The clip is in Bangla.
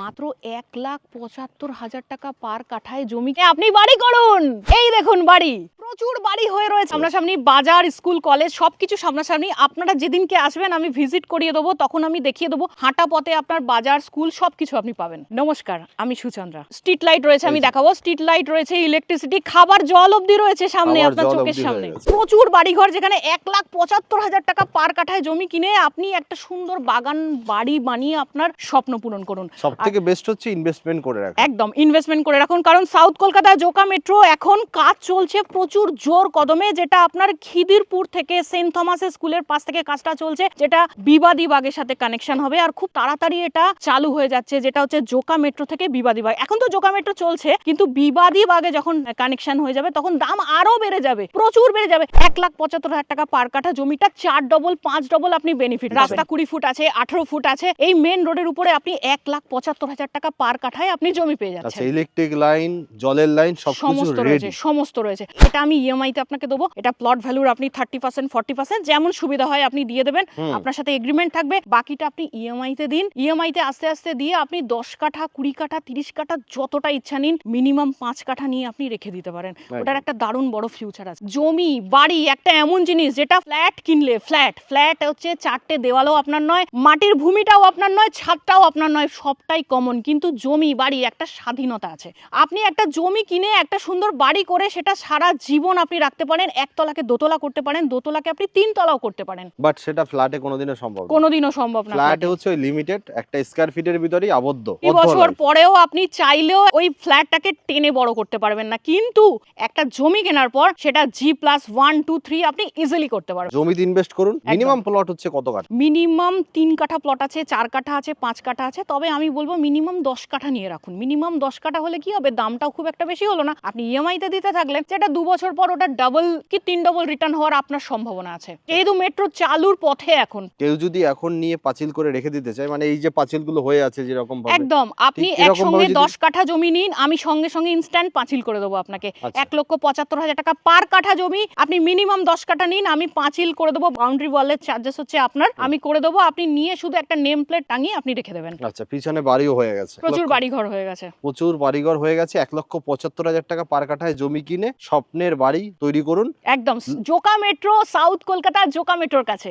মাত্র ১,৭৫,০০০ টাকা পার কাঠায় জমিতে আপনি বাড়ি করুন। এই দেখুন বাড়ি, প্রচুর বাড়ি হয়ে রয়েছে সামনাসামনি, বাজার, স্কুল, কলেজ সবকিছু সামনাসামনি। আপনারা যেদিনকে আসবেন আমি ভিজিট করিয়ে দেবো, তখন আমি দেখিয়ে দেবো হাঁটা পথে আপনার বাজার, স্কুল সবকিছু আপনি পাবেন। নমস্কার, আমি সুচন্দ্রা। স্ট্রিট লাইট রয়েছে, আমি দেখাবো। স্ট্রিট লাইট রয়েছে, ইলেকট্রিসিটি, খাবার জল অব্দি রয়েছে সামনে আপনার চোখের সামনে। প্রচুর বাড়িঘর, যেখানে ১,৭৫,০০০ টাকা পার কাঠায় জমি কিনে আপনি একটা সুন্দর বাগান বাড়ি বানিয়ে আপনার স্বপ্ন পূরণ করুন। সবথেকে বেস্ট হচ্ছে ইনভেস্টমেন্ট করে রাখুন। একদম ইনভেস্টমেন্ট করে রাখুন, কারণ সাউথ কলকাতা জোকা মেট্রো এখন কাজ চলছে প্রচুর জোর কদমে, যেটা আপনার খিদিরপুর থেকে সেন্ট থমাসের স্কুলের পাশ থেকে কাজটা চলছে, যেটা বিবাদী বাগের সাথে কানেকশন হবে আর খুব তাড়াতাড়ি এটা চালু হয়ে যাচ্ছে, যেটা হচ্ছে জোকা মেট্রো থেকে বিবাদী বাগ। এখন তো জোকা মেট্রো চলছে, কিন্তু বিবাদী বাগে যখন কানেকশন হয়ে যাবে তখন দাম আরো বেড়ে যাবে, প্রচুর বেড়ে যাবে। ১,৭৫,০০০ টাকা পার কাঠা জমিটা 4 ডবল 5 ডবল আপনি বেনিফিট। রাস্তা 20 ফুট আছে, 18 ফুট আছে, এই মেন রোডের উপরে আপনি ১,৭৫,০০০ টাকা পার কাঠায় আপনি জমি পেয়ে যাচ্ছেন। আচ্ছা, ইলেকট্রিক লাইন, জলের লাইন সমস্ত রয়েছে, সমস্ত রয়েছে। এটা আমি ইএমআই তে আপনাকে দেবো। এটা প্লট ভ্যালুর আপনি 30% 40% যেমন সুবিধা হয় আপনি দিয়ে দেবেন। আপনার সাথে এগ্রিমেন্ট থাকবে, বাকিটা আপনি ইএমআই তে দিন। ইএমআই তে আস্তে আস্তে দিয়ে আপনি 10 কাঠা, 20 কাঠা, 30 কাঠা যতটা ইচ্ছা নিন, মিনিমাম 5 কাঠা নিয়ে আপনি রেখে দিতে পারেন। ওটার একটা দারুণ বড় ফিউচার আছে। জমি বাড়ি একটা এমন জিনিস যেটা ফ্ল্যাট কিনলে, ফ্ল্যাট হচ্ছে 4টে দেওয়ালও আপনার নয়, মাটির ভূমিটাও আপনার নয়, ছাদটাও আপনার নয়, সবটাই কমন। কিন্তু জমি বাড়ি একটা স্বাধীনতা আছে। আপনি একটা জমি কিনে একটা সুন্দর বাড়ি করে সেটা সারা জীবন আপনি রাখতে পারেন। একতলাকে দোতলা করতে পারেন, দোতলাকে আপনি 3 তলাও করতে পারেন। বাট সেটা ফ্ল্যাটে কোনোদিনও সম্ভব না। কোনোদিনও সম্ভব না। ফ্ল্যাটে হচ্ছে ওই লিমিটেড একটা স্কয়ার ফিটের ভিতরেই আবদ্ধ। এই বছর পরেও আপনি চাইলেও ওই ফ্ল্যাটটাকে টেনে বড় করতে পারবেন না, কিন্তু একটা জমি কেনার পর সেটা G+1 2 3 আপনি ইজিলি করতে পারবেন। জমিতে ইনভেস্ট করুন। মিনিমাম প্লট হচ্ছে কত কাঠা? মিনিমাম 3 কাঠা প্লট আছে, 4 কাঠা আছে, 5 কাঠা আছে। তবে আমি বলবো মিনিমাম 10 কাঠা নিয়ে রাখুন। মিনিমাম 10 কাঠা হলে কি হবে, দামটাও খুব একটা বেশি হলো না। আপনি ইএমআই তে দিতে থাকলে যেটা 2 বছর পর ওটা ডাবল কি 3 ডবল রিটার্ন হওয়ার আপনার সম্ভাবনা আছে। যেহেতু মেট্রো চালুর পথে এখন, কেউ যদি এখন নিয়ে পাঁচিল করে রেখে দিতে চায়, মানে এই যে পাঁচিলগুলো হয়ে আছে যেরকম ভাবে, একদম আপনি একসঙ্গে 10 কাঠা জমি নিন, আমি সঙ্গে সঙ্গে ইনস্ট্যান্ট পাঁচিল করে দেবো আপনাকে। ১,৭৫,০০০ টাকা পার কাঠা জমি, আপনি মিনিমাম 10 কাঠা নিন, আমি পাঁচিল করে দেবো। বাউন্ডারি ওয়ালের চার্জেস হচ্ছে আপনার, আমি করে দেবো। আপনি নিয়ে শুধু একটা নেম প্লেট টাঙিয়ে আপনি রেখে দেবেন। আচ্ছা, পিছনে বাড়িও হয়ে গেছে, প্রচুর বাড়িঘর হয়ে গেছে। প্রচুর বাড়িঘর হয়ে গেছে। ১,৭৫,০০০ টাকা পার কাঠায় জমি কিনে স্বপ্নের বাড়ি তৈরি করুন। একদম জোকা মেট্রো, সাউথ কলকাতা জোকা মেট্রোর কাছে।